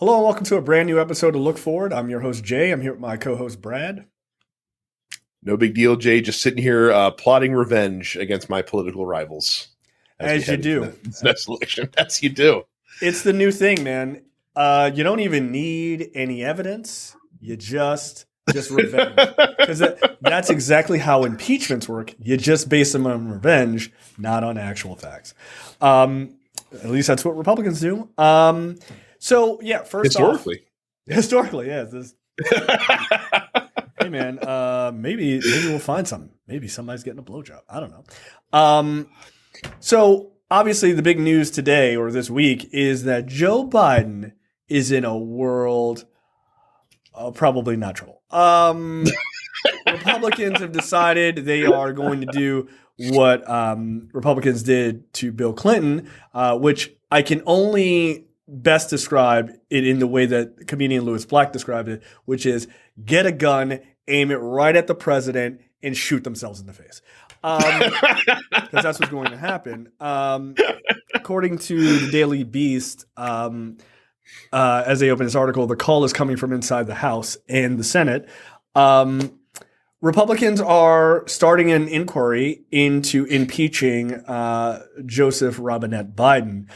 Hello and welcome to a brand new episode of Look Forward. I'm your host, Jay. I'm here with my co-host, Brad. No big deal, Jay. Just sitting here plotting revenge against my political rivals. As you do. This next election. As you do. It's the new thing, man. You don't even need any evidence. You just revenge. Because that's exactly how impeachments work. You just base them on revenge, not on actual facts. At least that's what Republicans do. So, yeah, first Historically, yeah. Hey, man, maybe we'll find something. Maybe somebody's getting a blowjob. I don't know. So, obviously, the big news today or this week is that Joe Biden is in a world of probably not trouble. Republicans have decided they are going to do what Republicans did to Bill Clinton, which I can only best describe it in the way that comedian Louis Black described it, which is get a gun, aim it right at the president, and shoot themselves in the face. Because that's what's going to happen. According to the Daily Beast, as they open this article, the call is coming from inside the House and the Senate. Republicans are starting an inquiry into impeaching Joseph Robinette Biden.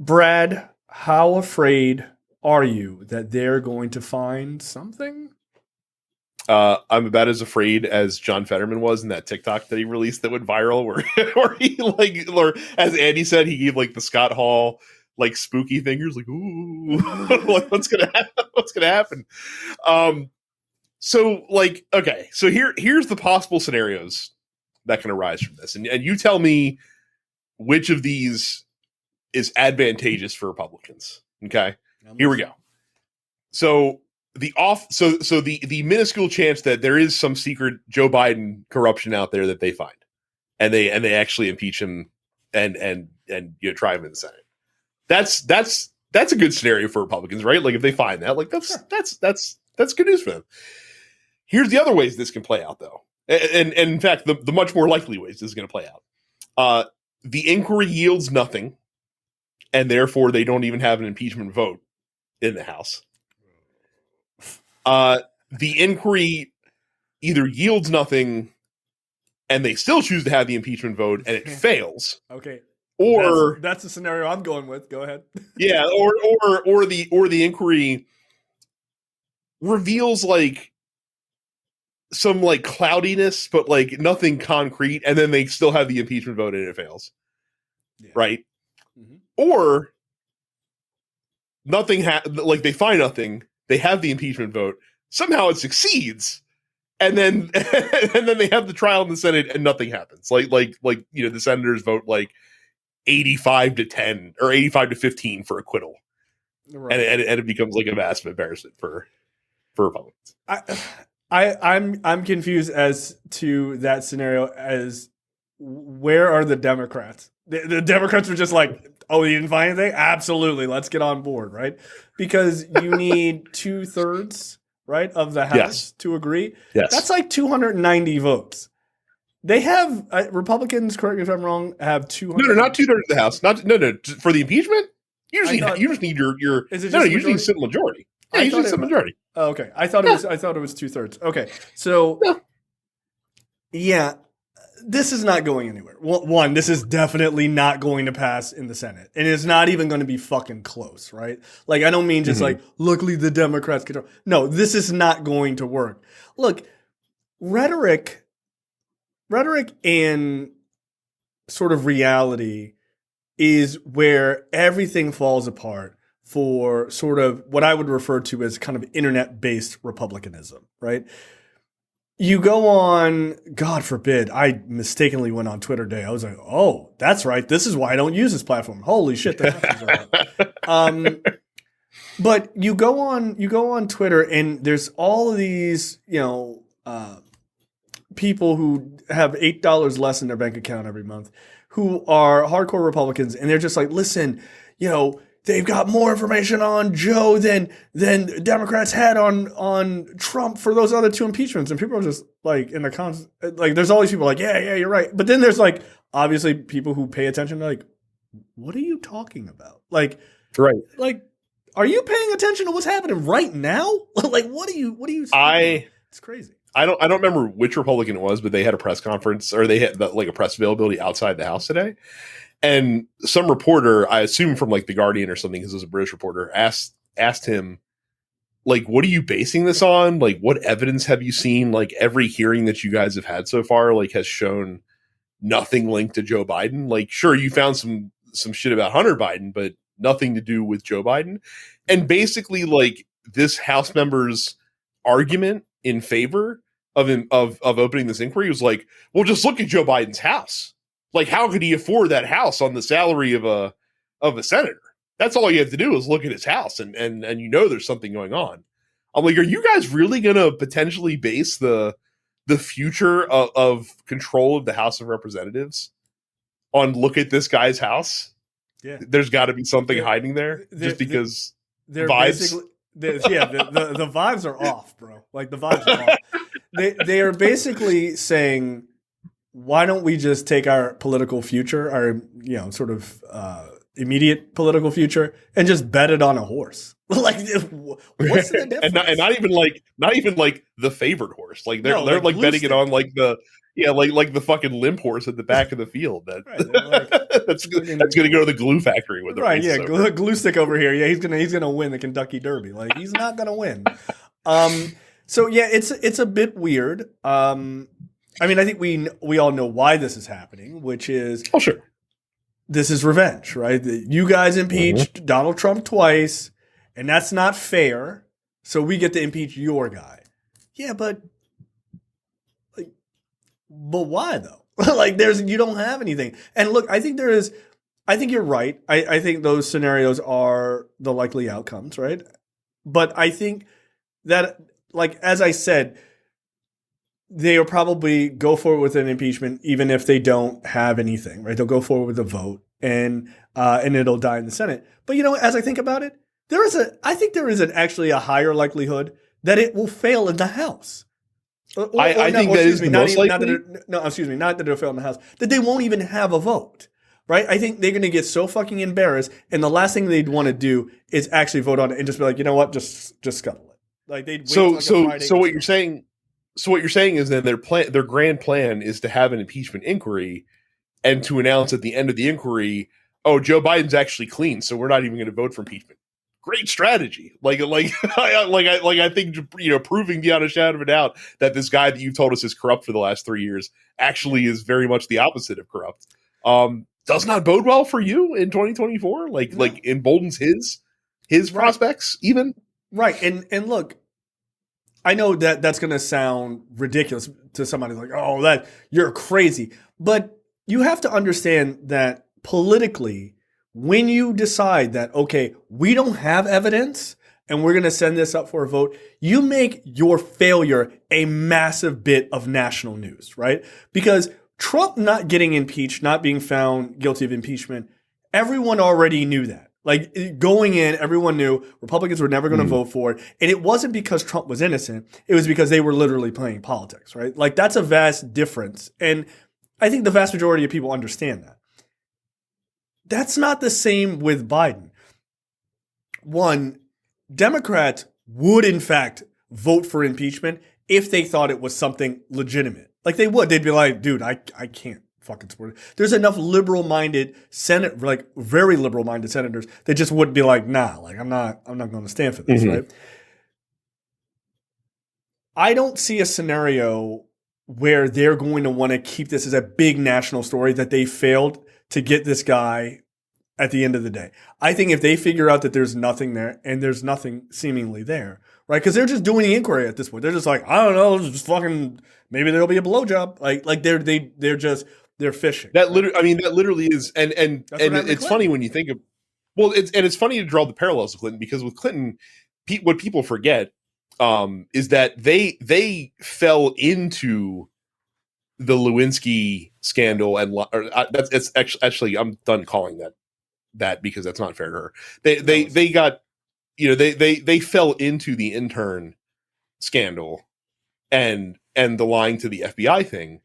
Brad, how afraid are you that they're going to find something? I'm about as afraid as John Fetterman was in that TikTok that he released that went viral, where he or as Andy said, he gave like the Scott Hall spooky fingers, ooh, what's gonna happen? What's gonna happen? So here's the possible scenarios that can arise from this, and you tell me which of these is advantageous for Republicans. Okay, here we go. So the minuscule chance that there is some secret Joe Biden corruption out there that they find, and they actually impeach him and try him in the Senate. That's a good scenario for Republicans, right? Like if they find that, that's good news for them. Here's the other ways this can play out, though, and in fact, the much more likely ways this is going to play out. The inquiry yields nothing, and therefore they don't even have an impeachment vote in the House. The inquiry either yields nothing, and they still choose to have the impeachment vote, and it fails. Okay. Or that's the scenario I'm going with. Go ahead. Yeah, or the inquiry reveals some cloudiness, but nothing concrete, and then they still have the impeachment vote and it fails. Yeah. Right? Mm-hmm. Or nothing they find nothing, they have the impeachment vote, somehow it succeeds, and then they have the trial in the Senate and nothing happens. The senators vote 85-10 or 85-15 for acquittal. Right. And it becomes a massive embarrassment for Republicans. I'm confused as to that scenario. As where are the Democrats? The Democrats were just oh, you didn't find anything? Absolutely, let's get on board, right? Because you need 2/3, right, of the House to agree. Yes, that's 290 votes. They have Republicans. Correct me if I'm wrong. Have 200. No, not 2/3 of the House. No, for the impeachment. You just need your. Is it just you just need simple majority. Yeah, you just need simple majority. Oh, okay, I thought it was 2/3. Okay, so yeah, this is not going anywhere. One, this is definitely not going to pass in the Senate, and it's not even going to be fucking close, right? I don't mean just luckily the Democrats control. No, this is not going to work. Look, rhetoric and sort of reality is where everything falls apart for sort of what I would refer to as kind of internet-based republicanism, right? You go on, God forbid, I mistakenly went on Twitter today. I was like, oh, that's right. This is why I don't use this platform. Holy shit, that happens a lot. But you go on Twitter and there's all of these, people who have $8 less in their bank account every month who are hardcore Republicans, and they're just listen, they've got more information on Joe than Democrats had on Trump for those other two impeachments. And people are just in the comments, there's all these people yeah, you're right. But then there's obviously people who pay attention what are you talking about? Right. Are you paying attention to what's happening right now? Like, what are you It's crazy. I don't remember which Republican it was, but they had a press conference, or they had like a press availability outside the House today. And some reporter, I assume from like the Guardian or something, because it was a British reporter, asked him, like, what are you basing this on? Like, what evidence have you seen? Like, every hearing that you guys have had so far, like, has shown nothing linked to Joe Biden. Like, sure, you found some shit about Hunter Biden, but nothing to do with Joe Biden. And basically, like, this House member's argument in favor of opening this inquiry was like, well, just look at Joe Biden's house. Like, how could he afford that house on the salary of a senator? That's all you have to do is look at his house, and you know there's something going on. I'm like, are you guys really gonna potentially base the future of control of the House of Representatives on look at this guy's house? Yeah, there's got to be something hiding there, just because they're vibes. The vibes are off, bro. Like, the vibes are off. They are basically saying, why don't we just take our political future, our sort of immediate political future, and just bet it on a horse? Like, what's the difference? and not even like the favored horse. Like, they're like betting it on like the like the fucking limp horse at the back of the field. That's going to go to the glue factory with the right. Yeah, glue stick over here. Yeah, he's gonna win the Kentucky Derby. Like, he's not gonna win. So yeah, it's a bit weird. I mean, I think we all know why this is happening, which is, oh, sure, this is revenge, right? You guys impeached Donald Trump twice, and that's not fair. So we get to impeach your guy. Yeah, but why though? Like, you don't have anything. And look, I think you're right. I think those scenarios are the likely outcomes, right? But I think that, like, as I said, they'll probably go forward with an impeachment even if they don't have anything, right? They'll go forward with a vote, and it'll die in the Senate. But as I think about it, I think there is actually a higher likelihood that it will fail in the House. I think that is the most likely. Not that it'll fail in the House. That they won't even have a vote, right? I think they're going to get so fucking embarrassed, and the last thing they'd want to do is actually vote on it and just be like, you know what, just scuttle it. Like, they'd wait so what you're saying. So what you're saying is that their grand plan is to have an impeachment inquiry, and to announce at the end of the inquiry, oh, Joe Biden's actually clean, so we're not even going to vote for impeachment. Great strategy. I think, proving beyond a shadow of a doubt that this guy that you've told us is corrupt for the last 3 years actually is very much the opposite of corrupt. Does not bode well for you in 2024. Like emboldens his prospects even. Right. And look, I know that's going to sound ridiculous to somebody, like, oh, that you're crazy. But you have to understand that politically, when you decide that, okay, we don't have evidence and we're going to send this up for a vote, you make your failure a massive bit of national news, right? Because Trump not getting impeached, not being found guilty of impeachment, everyone already knew that. Like, going in, everyone knew Republicans were never going to vote for it. And it wasn't because Trump was innocent. It was because they were literally playing politics, right? Like, that's a vast difference. And I think the vast majority of people understand that. That's not the same with Biden. One, Democrats would, in fact, vote for impeachment if they thought it was something legitimate. Like, they would. They'd be like, dude, I can't fucking support it. There's enough liberal-minded very liberal-minded senators that just wouldn't be like, nah, like, I'm not going to stand for this, right? I don't see a scenario where they're going to want to keep this as a big national story that they failed to get this guy at the end of the day. I think if they figure out that there's nothing there, and there's nothing seemingly there, right? Because they're just doing the inquiry at this point. They're just like, I don't know, just fucking, maybe there'll be a blowjob. Like they're fishing. That literally is, and it's funny when you think of, it's funny to draw the parallels with Clinton, because with Clinton, what people forget is that they fell into the Lewinsky scandal, and it's actually I'm done calling that because that's not fair to her. They got, they fell into the intern scandal and the lying to the FBI thing.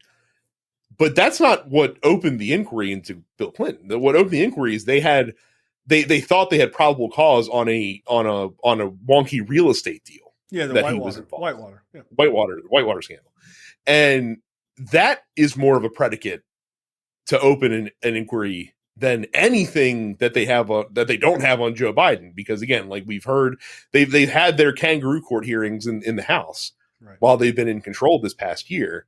But that's not what opened the inquiry into Bill Clinton. What opened the inquiry is they had they thought they had probable cause on a wonky real estate deal. Yeah, the that he was involved. Whitewater Scandal, and that is more of a predicate to open an inquiry than anything that they have that they don't have on Joe Biden, because again, like we've heard, they've had their kangaroo court hearings in the House while they've been in control this past year,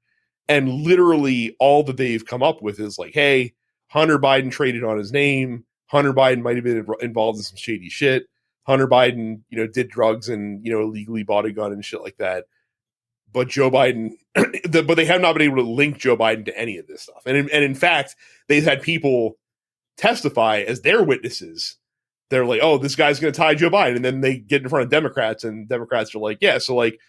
and literally all that they've come up with is like, hey, Hunter Biden traded on his name. Hunter Biden might have been involved in some shady shit. Hunter Biden, did drugs and, illegally bought a gun and shit like that. But Joe Biden, but they have not been able to link Joe Biden to any of this stuff. And in fact, they've had people testify as their witnesses. They're like, oh, this guy's going to tie Joe Biden. And then they get in front of Democrats, and Democrats are like, yeah, so like,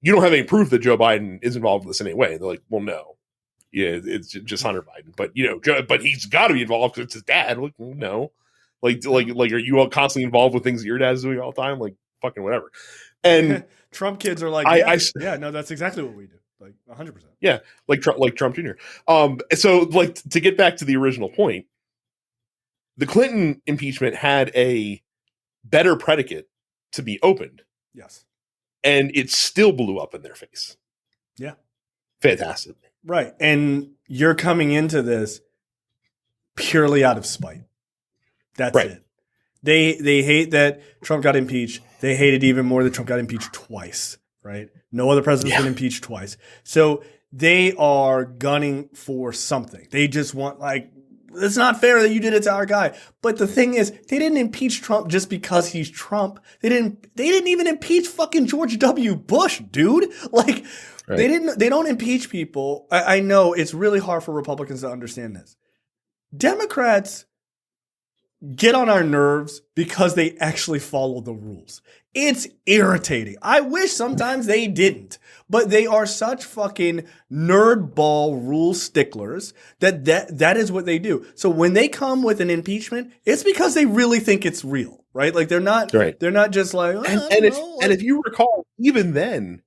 you don't have any proof that Joe Biden is involved in this in any way. And they're like, well, no. Yeah, it's just Hunter Biden. But, but he's got to be involved because it's his dad. Like, no. Like, are you all constantly involved with things that your dad's doing all the time? Like, fucking whatever. And Trump kids are like, no, that's exactly what we do. Like 100%. Yeah, like Trump Jr. So like to get back to the original point, the Clinton impeachment had a better predicate to be opened. Yes. And it still blew up in their face. Yeah. Fantastic. Right. And you're coming into this purely out of spite. That's it. They hate that Trump got impeached. They hate it even more that Trump got impeached twice, right? No other president's been impeached twice. So they are gunning for something. They just want, like, it's not fair that you did it to our guy. But the thing is, they didn't impeach Trump just because he's Trump. They didn't even impeach fucking George W. Bush, dude. Like, they don't impeach people. I know it's really hard for Republicans to understand this. Democrats get on our nerves because they actually follow the rules. It's irritating. I wish sometimes they didn't, but they are such fucking nerdball rule sticklers that is what they do. So when they come with an impeachment, it's because they really think it's real, right? Like they're not just like, if you recall, even then,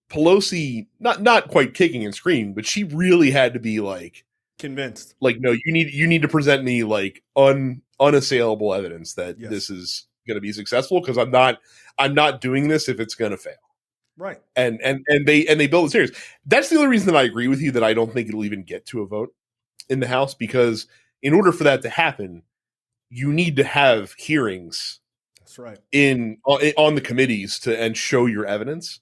Pelosi not quite kicking and screaming, but she really had to be like convinced. Like, no, you need to present me like unassailable evidence that this is going to be successful, because I'm not doing this if it's going to fail. Right. And they build a series. That's the only reason that I agree with you that I don't think it'll even get to a vote in the House, because in order for that to happen, you need to have hearings. That's right. On the committees and show your evidence.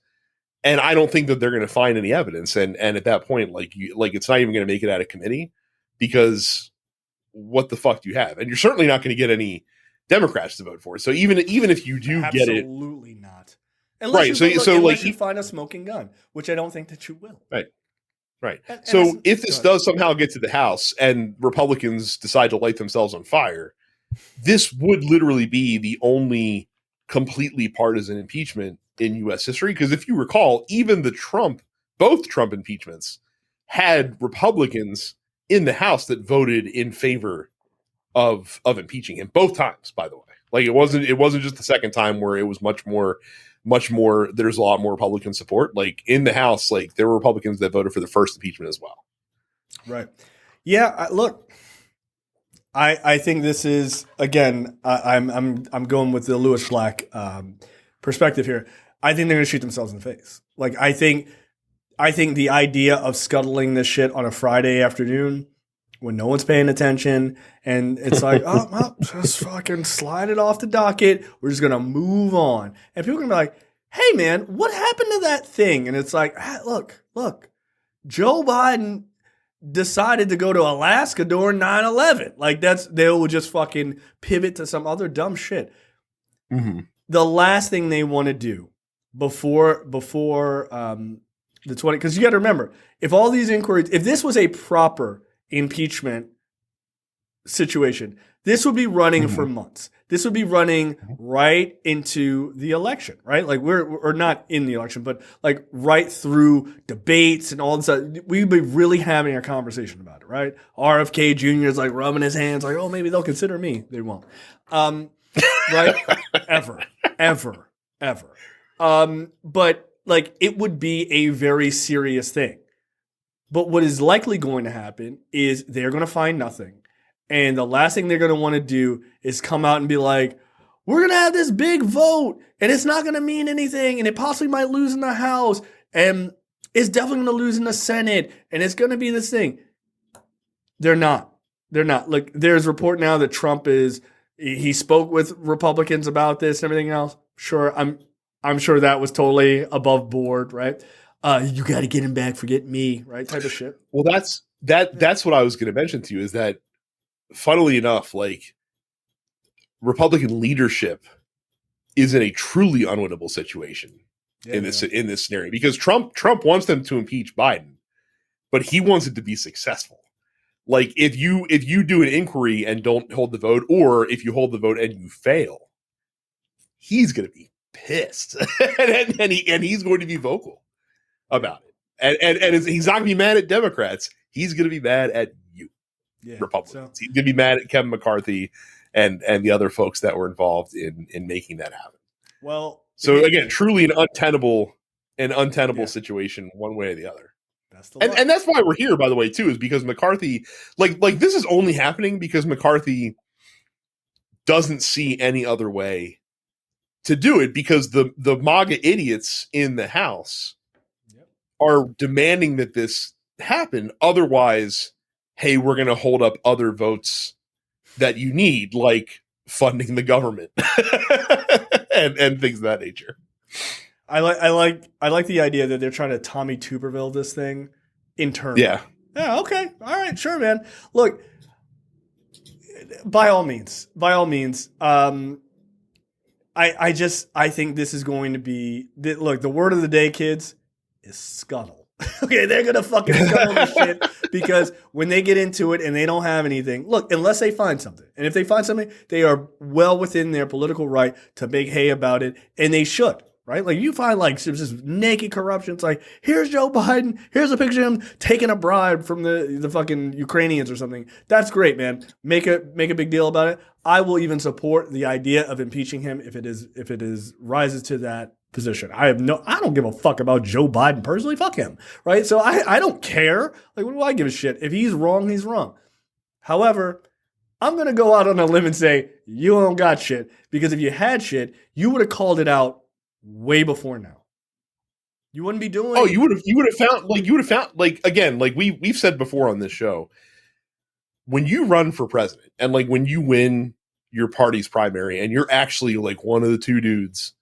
And I don't think that they're going to find any evidence. And at that point, like it's not even going to make it out of committee, because what the fuck do you have? And you're certainly not going to get any Democrats to vote for it. So even if you do get it, absolutely not. Unless you find a smoking gun, which I don't think that you will. Right. So if this does somehow get to the House and Republicans decide to light themselves on fire, this would literally be the only completely partisan impeachment in U.S. history. Because if you recall, even both Trump impeachments had Republicans in the House that voted in favor of impeaching him both times, by the way. Like it wasn't just the second time where it was much more, there's a lot more Republican support. Like in the House, like there were Republicans that voted for the first impeachment as well. Right. Yeah. Look, I think this is, again, I'm going with the Lewis Black perspective here. I think they're going to shoot themselves in the face. Like I think the idea of scuttling this shit on a Friday afternoon when no one's paying attention and it's like, oh, well, just fucking slide it off the docket. We're just going to move on. And people are going to be like, hey man, what happened to that thing? And it's like, look, Joe Biden decided to go to Alaska during 9/11. Like they will just fucking pivot to some other dumb shit. Mm-hmm. The last thing they want to do before the 20, because you got to remember, if all these inquiries, if this was a proper impeachment situation, this would be running for months. This would be running right into the election, right? Like we're not in the election, but like right through debates and all this stuff. We'd be really having a conversation about it, right? RFK Jr. is like rubbing his hands like, oh, maybe they'll consider me. They won't. Right? Ever. But like it would be a very serious thing. But what is likely going to happen is they're going to find nothing. And the last thing they're going to want to do is come out and be like, we're going to have this big vote and it's not going to mean anything and it possibly might lose in the House and it's definitely going to lose in the Senate and it's going to be this thing. They're not. They're not. Look, there's report now that Trump he spoke with Republicans about this and everything else. Sure, I'm sure that was totally above board, right? You got to get him back, forget me, right? Type of shit. Well, that's what I was going to mention to you is that, funnily enough, like Republican leadership is in a truly unwinnable situation in this scenario because Trump wants them to impeach Biden, but he wants it to be successful. Like if you do an inquiry and don't hold the vote, or if you hold the vote and you fail, he's going to be pissed, and he's going to be vocal about it, and he's not going to be mad at Democrats. He's going to be mad at you, Republicans. He's going to be mad at Kevin McCarthy and the other folks that were involved in making that happen. Well, so again, truly an untenable situation, one way or the other. And that's why we're here, by the way, too, is because McCarthy, like this is only happening because McCarthy doesn't see any other way to do it, because the MAGA idiots in the House are demanding that this happen. Otherwise, hey, we're going to hold up other votes that you need, like funding the government and things of that nature. I like the idea that they're trying to Tommy Tuberville this thing internally. Yeah. Okay. All right. Sure, man. Look, by all means. I think this is going to be. Look, the word of the day, kids, is scuttle. Okay, they're gonna fucking scuttle this shit because when they get into it and they don't have anything. Look, unless they find something, and if they find something, they are well within their political right to make hay about it, and they should. Right? Like you find like just naked corruption. It's like, here's Joe Biden. Here's a picture of him taking a bribe from the fucking Ukrainians or something. That's great, man. Make a big deal about it. I will even support the idea of impeaching him if it is rises to that position. I don't give a fuck about Joe Biden personally. Fuck him. Right? So I don't care. Like, what do I give a shit? If he's wrong, he's wrong. However, I'm going to go out on a limb and say, you don't got shit. Because if you had shit, you would have called it out way before now. You wouldn't be doing. Oh, you would have found again, like we've said before on this show, when you run for president and like when you win your party's primary and you're actually like one of the two dudes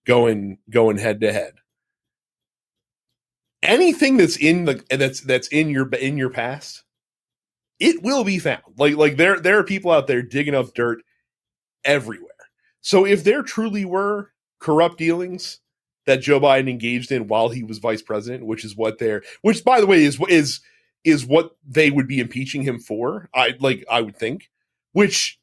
going head to head, anything that's that's in your past, it will be found. Like there are people out there digging up dirt everywhere. So if there truly were corrupt dealings that Joe Biden engaged in while he was vice president, which by the way is what they would be impeaching him for. I would think, which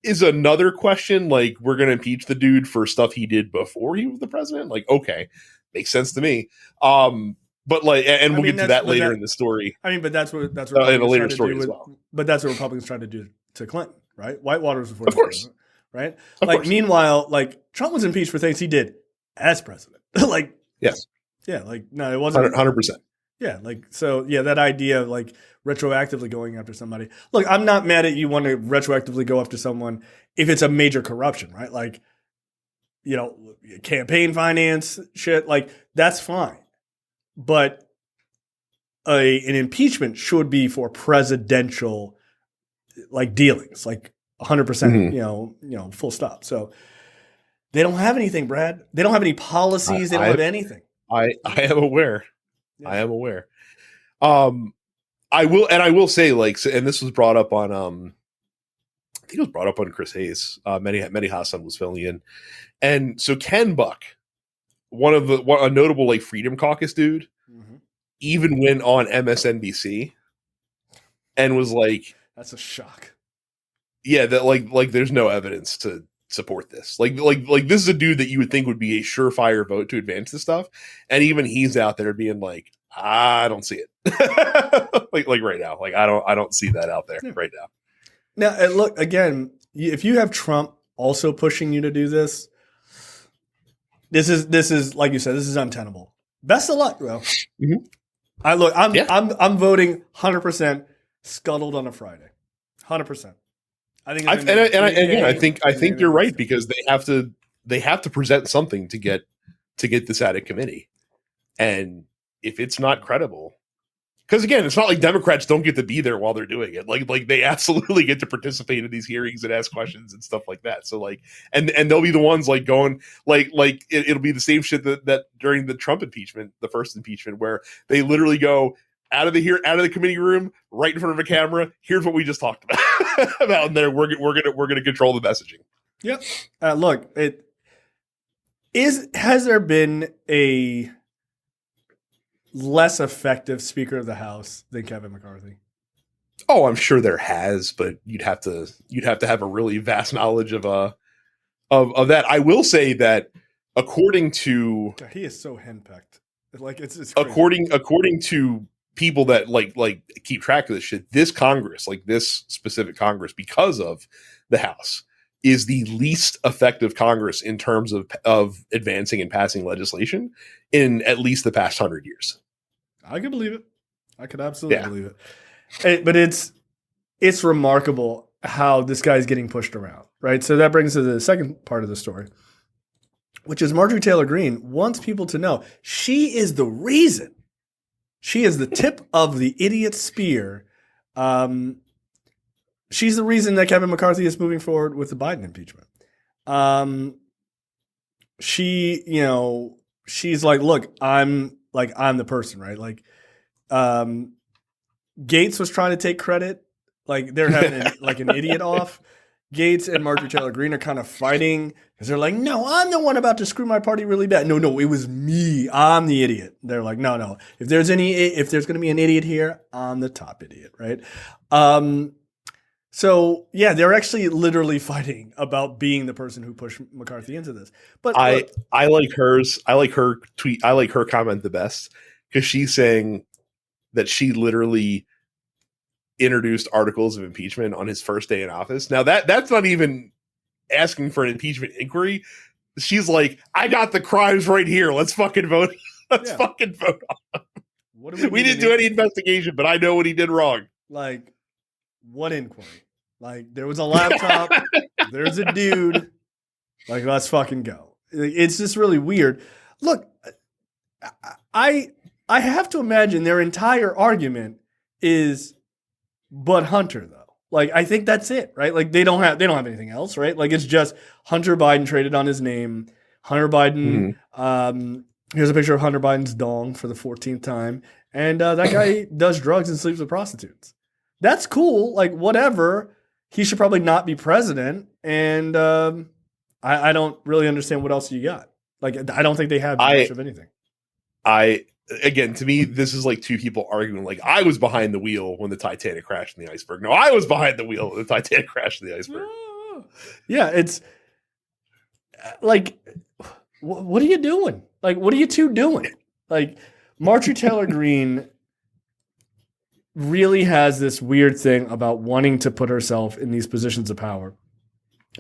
is another question. Like, we're going to impeach the dude for stuff he did before he was the president. Like, okay, makes sense to me. But like, and we'll get to that later in the story. I mean, but that's what in a later story as well. But that's what Republicans tried to do to Clinton, right? Whitewater was before, of course. Right? Meanwhile, like Trump was impeached for things he did as president. Like, yes. Yeah. Like, no, it wasn't 100%. Yeah. Like, so yeah, that idea of like retroactively going after somebody. Look, I'm not mad at you want to retroactively go after someone if it's a major corruption, right? Like, campaign finance shit, like that's fine. But an impeachment should be for presidential like dealings, like 100%, full stop. So they don't have anything, Brad. They don't have any policies. They don't have anything. I am aware. Yeah. I am aware. I will say, like, and this was brought up on, I think it was brought up on Chris Hayes. Mehdi Hassan was filling in. And so Ken Buck, a notable like Freedom Caucus dude, even went on MSNBC and was like, that's a shock. Yeah, that like there's no evidence to support this. Like this is a dude that you would think would be a surefire vote to advance this stuff, and even he's out there being like, I don't see it. like right now, like I don't see that out there right now. Now, look again. If you have Trump also pushing you to do this, this is like you said, this is untenable. Best of luck, though. I'm voting 100% scuttled on a Friday. 100%. I think I, it's and, I, and, I, and again, I big think you're right, because they have to present something to get this out of committee, and if it's not credible, because again, it's not like Democrats don't get to be there while they're doing it. Like they absolutely get to participate in these hearings and ask questions and stuff like that. So like, and they'll be the ones like going like it'll be the same shit that during the Trump impeachment, the first impeachment, where they literally go out of the committee room right in front of a camera. Here's what we just talked about, and there we're gonna control the messaging. Yep. Look, has there been a less effective Speaker of the House than Kevin McCarthy? Oh, I'm sure there has, but you'd have to have a really vast knowledge of that. I will say that according to God, he is so henpecked. Like it's crazy. according to people that like keep track of this shit, this Congress, like this specific Congress, because of the House, is the least effective Congress in terms of advancing and passing legislation in at least the past 100 years. I can believe it. I could absolutely believe it. But it's remarkable how this guy's getting pushed around, right? So that brings to the second part of the story, which is Marjorie Taylor Greene wants people to know she is the reason. She is the tip of the idiot spear. She's the reason that Kevin McCarthy is moving forward with the Biden impeachment. She's like, look, I'm the person, right? Like, Gates was trying to take credit. Like they're having an idiot off. Gates and Marjorie Taylor Greene are kind of fighting because they're like, no, I'm the one about to screw my party really bad. No, it was me. I'm the idiot. They're like, no. If there's going to be an idiot here, I'm the top idiot, right? So yeah, they're actually literally fighting about being the person who pushed McCarthy into this. But I like hers. I like her tweet. I like her comment the best, because she's saying that she literally introduced articles of impeachment on his first day in office. Now that's not even asking for an impeachment inquiry. She's like, I got the crimes right here. Let's fucking vote. Let's fucking vote on him. We didn't do any investigation, but I know what he did wrong. Like, what inquiry? Like, there was a laptop. There's a dude. Like, let's fucking go. It's just really weird. Look, I have to imagine their entire argument is but Hunter, though. Like, I think that's it, right? Like, they don't have anything else, right? Like, it's just Hunter Biden traded on his name. Hunter Biden. Here's a picture of Hunter Biden's dong for the 14th time, and that guy does drugs and sleeps with prostitutes. That's cool. Like, whatever. He should probably not be president, and I don't really understand what else you got. Like, I don't think they have much of anything. Again, to me, this is like two people arguing. Like, I was behind the wheel when the Titanic crashed in the iceberg. No, I was behind the wheel when the Titanic crashed in the iceberg. Yeah, it's like, what are you doing? Like, what are you two doing? Like, Marjorie Taylor Greene really has this weird thing about wanting to put herself in these positions of power.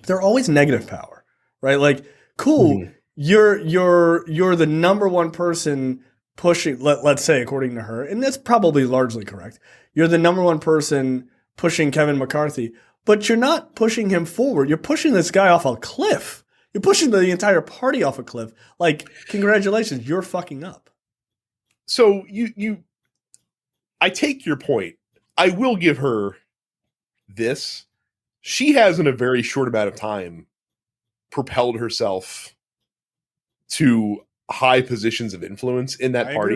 They're always negative power, right? Like, cool, you're the number one person pushing, let's say, according to her, and that's probably largely correct. You're the number one person pushing Kevin McCarthy, but you're not pushing him forward. You're pushing this guy off a cliff. You're pushing the entire party off a cliff. Like, congratulations, you're fucking up. So I take your point. I will give her this. She has, in a very short amount of time, propelled herself to high positions of influence in that party.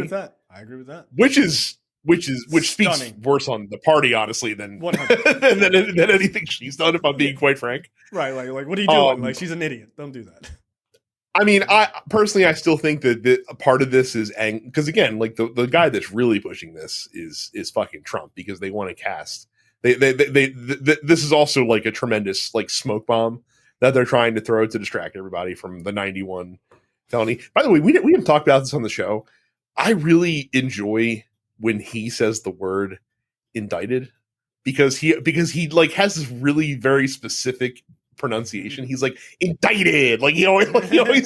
I agree with that. Which speaks worse on the party, honestly, than than anything she's done, if I'm being quite frank. Right, like what are you doing? Like, she's an idiot. Don't do that. I mean, I personally think that a part of this is because, again, like the guy that's really pushing this is fucking Trump, because they want to cast. This is also like a tremendous like smoke bomb that they're trying to throw to distract everybody from the 91 felony. By the way, we haven't talked about this on the show. I really enjoy when he says the word indicted, because he like has this really very specific pronunciation. He's like, indicted. Like, he always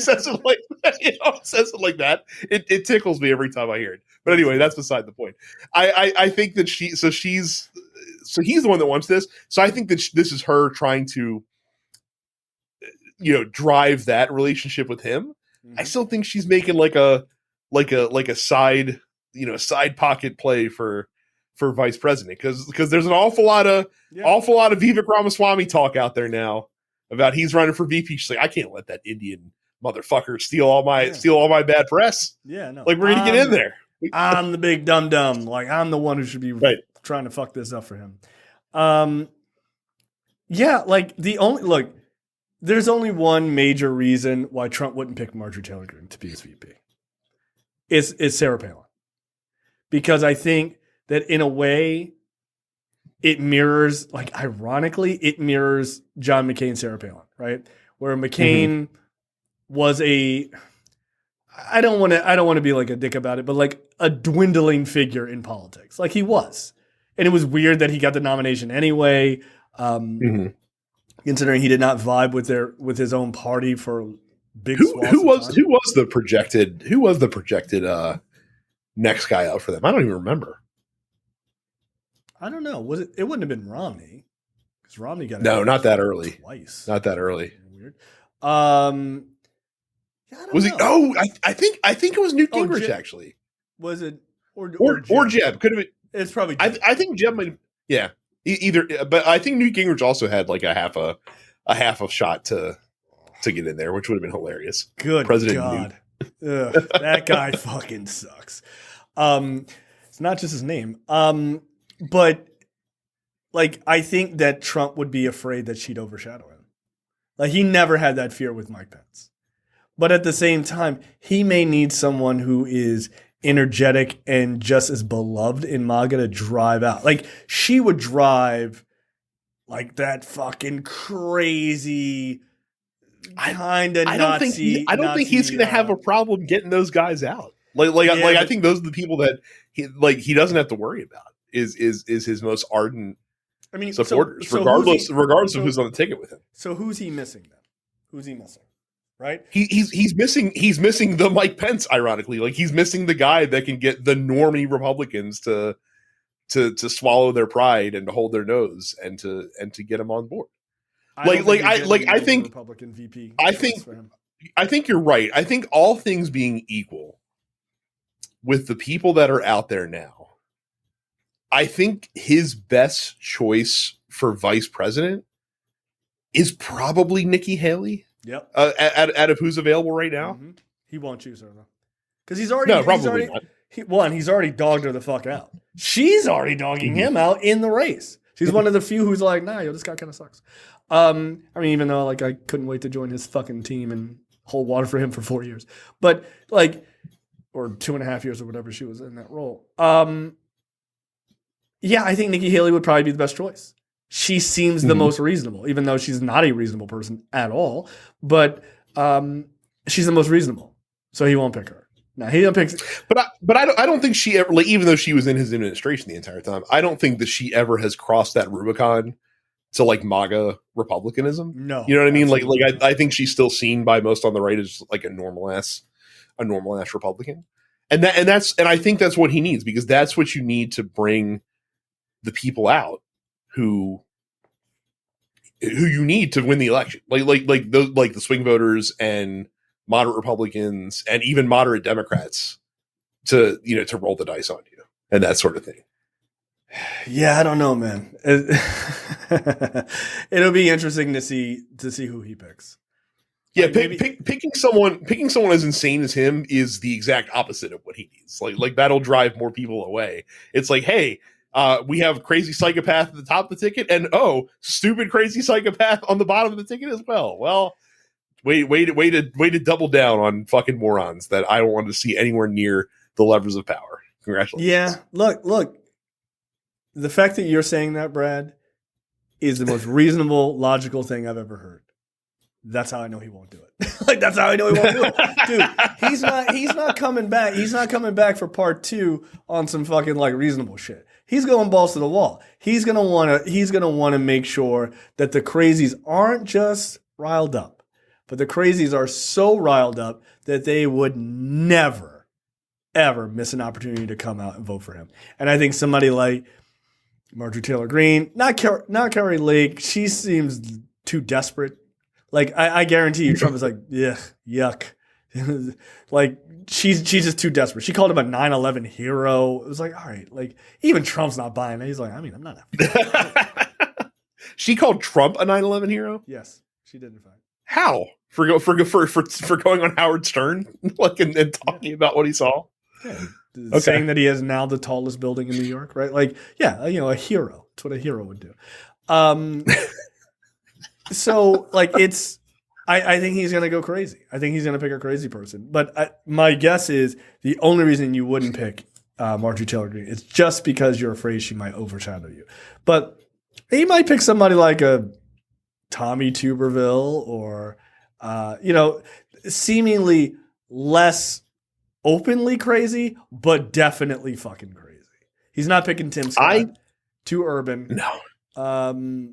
says it like that. He always says it like that. It tickles me every time I hear it. But anyway, that's beside the point. I think that she's he's the one that wants this. So I think that this is her trying to, drive that relationship with him. I still think she's making like a side, side pocket play for vice president, because there's an awful lot of Vivek Ramaswamy talk out there now about he's running for VP. She's like, I can't let that Indian motherfucker steal all my bad press. Yeah, no. Like, we're gonna get in there. I'm the big dum-dum. Like, I'm the one who should be trying to fuck this up for him. Like there's only one major reason why Trump wouldn't pick Marjorie Taylor Greene to be his VP. It's Sarah Palin. Because I think that in a way it mirrors, like, ironically, it mirrors John McCain and Sarah Palin, right? Where McCain was I don't want to be like a dick about it, but like a dwindling figure in politics. Like, he was. And it was weird that he got the nomination anyway. Considering he did not vibe with his own party for big swaths who was the projected next guy out for them? I don't even remember. I don't know. It wouldn't have been Romney, because Romney got not that early. Twice. Not that early. Weird. Was he? Oh, I think it was Newt Gingrich, actually. Was it or Jeb? Could have been. It's probably Jeb. I think Jeb might. Yeah. Either, but I think Newt Gingrich also had like a half a shot to get in there, which would have been hilarious. Good President God, that guy fucking sucks. It's not just his name, but like, I think that Trump would be afraid that she'd overshadow him. Like, he never had that fear with Mike Pence, but at the same time, he may need someone who is energetic and just as beloved in MAGA to drive out. Like, she would drive like that fucking crazy kind of Nazi. I don't think he's going to have a problem getting those guys out. I think those are the people that he doesn't have to worry about. Is his most ardent supporters, regardless of who's on the ticket with him. So who's he missing then? Who's he missing? Right? He's missing the Mike Pence, ironically. Like, he's missing the guy that can get the normie Republicans to swallow their pride and to hold their nose and to get them on board. I think Republican VP. I think you're right. I think, all things being equal, with the people that are out there now, I think his best choice for vice president is probably Nikki Haley. Yep. Out of who's available right now. Mm-hmm. He won't choose her though, because he's already not. He's already dogged her the fuck out. She's already dogging him out in the race. She's one of the few who's like, nah, this guy kind of sucks. I mean, even though, like, I couldn't wait to join his fucking team and hold water for him for 4 years, but like, or 2.5 years or whatever she was in that role. Yeah, I think Nikki Haley would probably be the best choice. She seems the most reasonable, even though she's not a reasonable person at all. But she's the most reasonable, so he won't pick her. No, he don't pick. But I don't think she ever, like, even though she was in his administration the entire time, I don't think that she ever has crossed that Rubicon to, like, MAGA Republicanism. No, you know what I mean? Like I think she's still seen by most on the right as like a normal ass Republican, and I think that's what he needs, because that's what you need to bring the people out who you need to win the election, like the swing voters and moderate Republicans and even moderate Democrats to roll the dice on you and that sort of thing. Yeah, I don't know, man. It'll be interesting to see who he picks. Yeah, picking someone as insane as him is the exact opposite of what he needs. Like that'll drive more people away. It's like, hey, we have crazy psychopath at the top of the ticket, and stupid crazy psychopath on the bottom of the ticket as well. Well, way to double down on fucking morons that I don't want to see anywhere near the levers of power. Congratulations. Yeah, look. The fact that you're saying that, Brad, is the most reasonable, logical thing I've ever heard. That's how I know he won't do it. Like, that's how I know he won't do it. Dude, he's not coming back. He's not coming back for part 2 on some fucking, like, reasonable shit. He's going balls to the wall. He's gonna wanna make sure that the crazies aren't just riled up, but the crazies are so riled up that they would never, ever miss an opportunity to come out and vote for him. And I think somebody like Marjorie Taylor Greene, not Carrie Lake. She seems too desperate. Like I guarantee you, Trump is like, yeah, yuck. Like she's just too desperate. She called him a 9/11 hero. It was like, all right, like even Trump's not buying it. He's like, I mean, I'm not. She called Trump a 9/11 hero. Yes, she did in fact. How for going on Howard Stern, like and talking about what he saw. Yeah. Saying that he is now the tallest building in New York, right? Like, yeah, a hero. That's what a hero would do. So, like, I think he's going to go crazy. I think he's going to pick a crazy person. But my guess is the only reason you wouldn't pick Marjorie Taylor Greene is just because you're afraid she might overshadow you. But he might pick somebody like a Tommy Tuberville or, seemingly less openly crazy, but definitely fucking crazy. He's not picking Tim Scott. Too urban. No.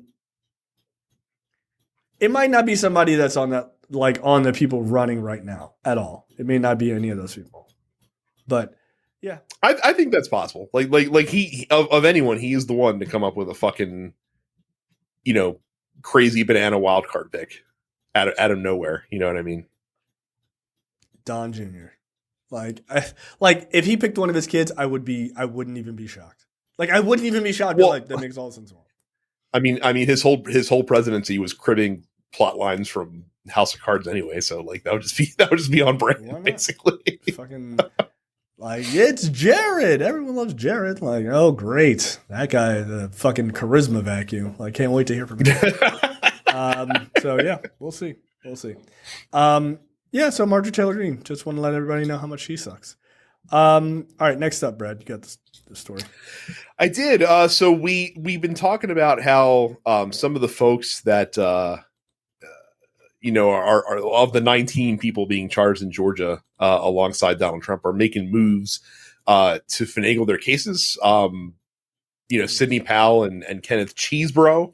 It might not be somebody that's on that, like on the people running right now at all. It may not be any of those people. But yeah, I think that's possible. Like he of anyone, he is the one to come up with a fucking, crazy banana wild card pick out of nowhere. You know what I mean? Don Jr. Like if he picked one of his kids, I wouldn't even be shocked. Like I wouldn't even be shocked. Well, like that makes all sense. I mean, his whole presidency was cribbing plot lines from House of Cards anyway. So like that would just be on brand basically. Fucking like it's Jared. Everyone loves Jared. Like oh great, that guy, the fucking charisma vacuum. Like can't wait to hear from him. So yeah, we'll see. Yeah, so Marjorie Taylor Greene. Just want to let everybody know how much she sucks. All right, next up, Brad. You got the story. I did. So we've been talking about how some of the folks that are of the 19 people being charged in Georgia alongside Donald Trump are making moves to finagle their cases. Sidney Powell and Kenneth Chesebro.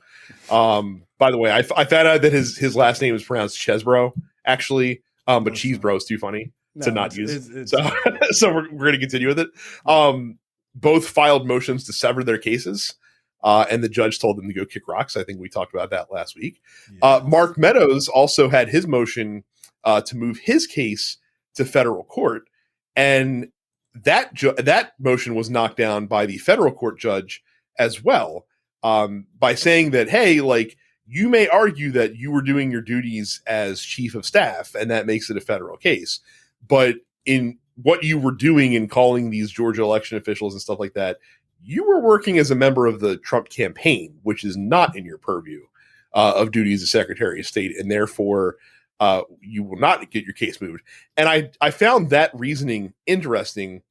By the way, I found out that his last name is pronounced Chesbro, actually. But Chesebro is too funny to not use. So we're going to continue with it. Both filed motions to sever their cases, and the judge told them to go kick rocks. I think we talked about that last week. Yeah. Mark Meadows also had his motion to move his case to federal court, and that motion was knocked down by the federal court judge as well, by saying that, hey, like, you may argue that you were doing your duties as chief of staff, and that makes it a federal case. But in what you were doing in calling these Georgia election officials and stuff like that, you were working as a member of the Trump campaign, which is not in your purview of duties as Secretary of State, and therefore you will not get your case moved. And I found that reasoning interesting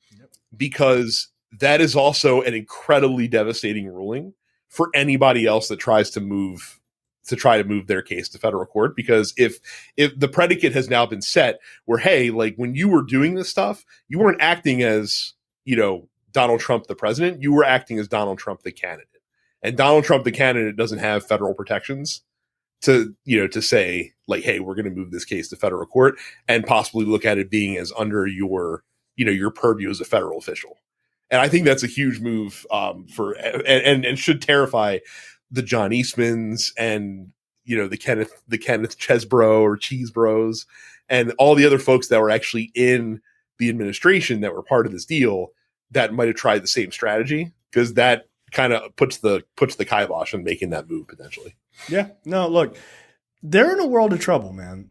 because that is also an incredibly devastating ruling for anybody else that tries to move their case to federal court, because if the predicate has now been set where, hey, like when you were doing this stuff, you weren't acting as, Donald Trump, the president, you were acting as Donald Trump, the candidate, and Donald Trump, the candidate, doesn't have federal protections to say like, hey, we're going to move this case to federal court and possibly look at it being as under your purview as a federal official. And I think that's a huge move and should terrify the John Eastmans and the Kenneth Chesbro or Cheese Bros and all the other folks that were actually in the administration that were part of this deal that might have tried the same strategy, because that kind of puts the kibosh on making that move potentially. Yeah, no, look, they're in a world of trouble, man.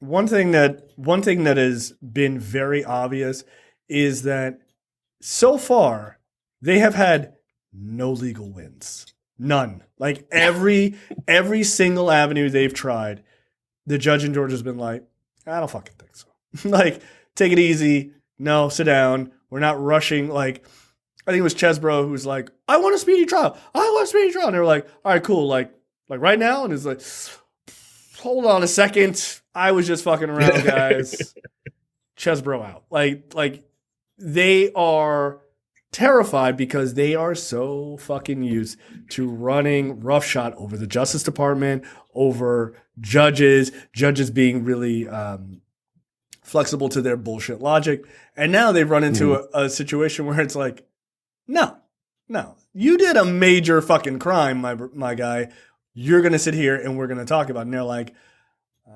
One thing that has been very obvious is that so far they have had no legal wins. None. Like every single avenue they've tried, the judge in Georgia has been like, I don't fucking think so. Like, take it easy. No, sit down. We're not rushing. Like, I think it was Chesbro who's like, I want a speedy trial. And they were like, all right, cool. Like right now. And it's like, hold on a second. I was just fucking around, guys. Chesbro out. Like they are terrified because they are so fucking used to running roughshod over the Justice Department, over judges being really flexible to their bullshit logic. And now they've run into a situation where it's like, no, No, you did a major fucking crime, my guy. You're going to sit here and we're going to talk about it. And they're like,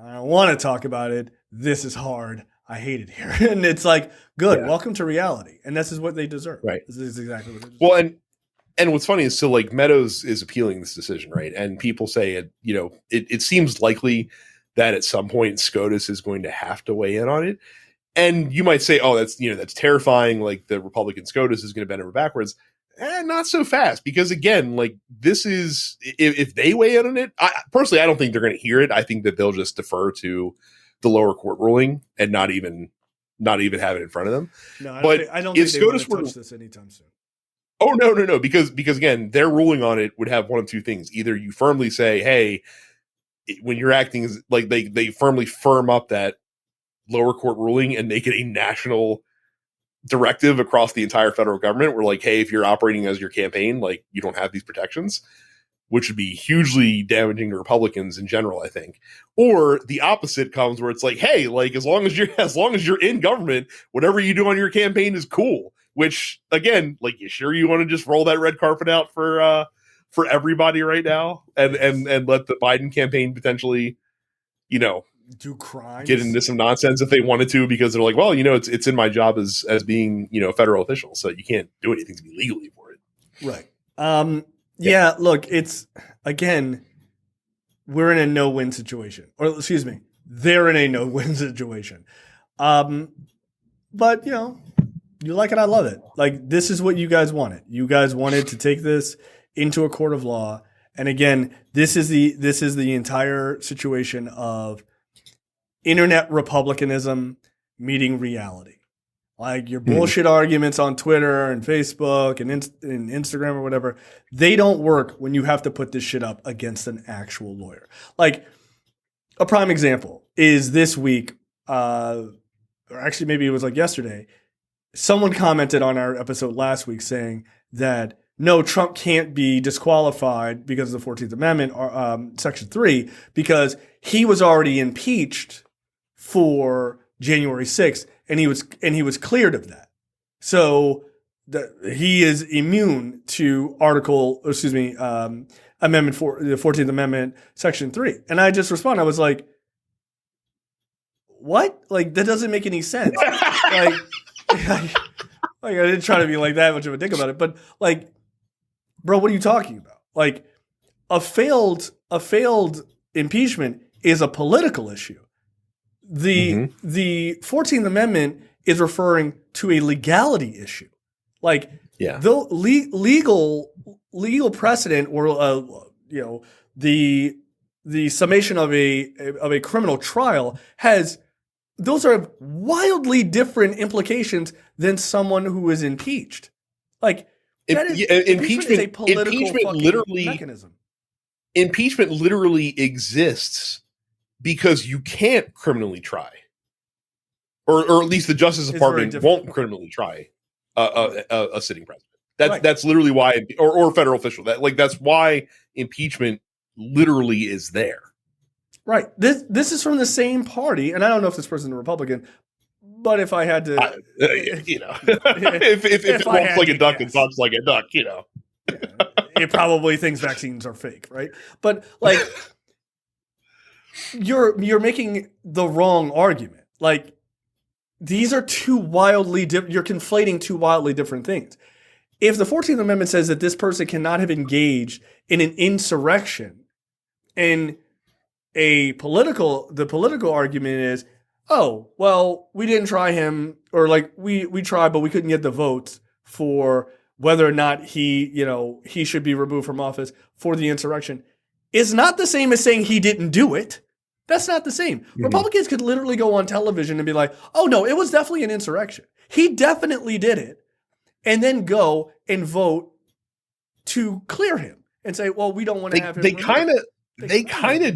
I don't want to talk about it. This is hard. I hate it here. And it's like, good. Yeah. Welcome to reality. And this is what they deserve. Right. This is exactly what they deserve. Well, and what's funny is, so like Meadows is appealing this decision, right? And people say it seems likely that at some point SCOTUS is going to have to weigh in on it. And you might say, oh, that's terrifying. Like the Republican SCOTUS is going to bend over backwards. Not so fast, because again, like this is, if they weigh in on it, personally, I don't think they're going to hear it. I think that they'll just defer to the lower court ruling and not even have it in front of them. No, I don't think SCOTUS would touch this anytime soon. Oh, no. Because again, their ruling on it would have one of two things. Either you firmly say, hey, when you're acting like they firmly firm up that lower court ruling and make it a national directive across the entire federal government. We're like, hey, if you're operating as your campaign, like you don't have these protections, which would be hugely damaging to Republicans in general, I think. Or the opposite comes where it's like, hey, like as long as you're in government, whatever you do on your campaign is cool. Which again, like, you sure you want to just roll that red carpet out for everybody right now and let the Biden campaign potentially, do crimes, get into some nonsense if they wanted to, because they're like, well, it's in my job as being, a federal official, so you can't do anything to be legally for it. Right. Yeah, look, it's, again, we're in a no-win situation. Or, excuse me, they're in a no-win situation. But, you like it, I love it. Like, this is what you guys wanted. You guys wanted to take this into a court of law. And again, this is the entire situation of internet republicanism meeting reality. Like your bullshit arguments on Twitter and Facebook and Instagram or whatever, they don't work when you have to put this shit up against an actual lawyer. Like a prime example is this week, or actually maybe it was like yesterday, someone commented on our episode last week saying that no, Trump can't be disqualified because of the 14th Amendment, or Section 3, because he was already impeached for January 6th, and he was cleared of that. So he is immune to Amendment 4, the 14th Amendment, Section 3. And I just responded, I was like, what? Like, that doesn't make any sense. Like, I didn't try to be like that much of a dick about it, but like, bro, what are you talking about? Like, a failed impeachment is a political issue. The 14th Amendment is referring to a legality issue. Like, the legal precedent, or the summation of a criminal trial those are wildly different implications than someone who is impeached. Like, impeachment is a political mechanism. Impeachment literally exists because you can't criminally try, or at least the Justice Department won't criminally try a sitting president. That's literally why, or federal official. That's why impeachment literally is there. Right. This is from the same party, and I don't know if this person's a Republican, but if I had to, if it walks like a duck and talks like a duck, it probably thinks vaccines are fake, right? But like, you're making the wrong argument. Like, these are you're conflating two wildly different things. If the 14th Amendment says that this person cannot have engaged in an insurrection, and the political argument is, oh, well, we didn't try him, or like we tried, but we couldn't get the votes for whether or not he should be removed from office for the insurrection, is not the same as saying he didn't do it. That's not the same. Mm-hmm. Republicans could literally go on television and be like, oh no, it was definitely an insurrection. He definitely did it. And then go and vote to clear him and say, well, we don't want to have him. They kind of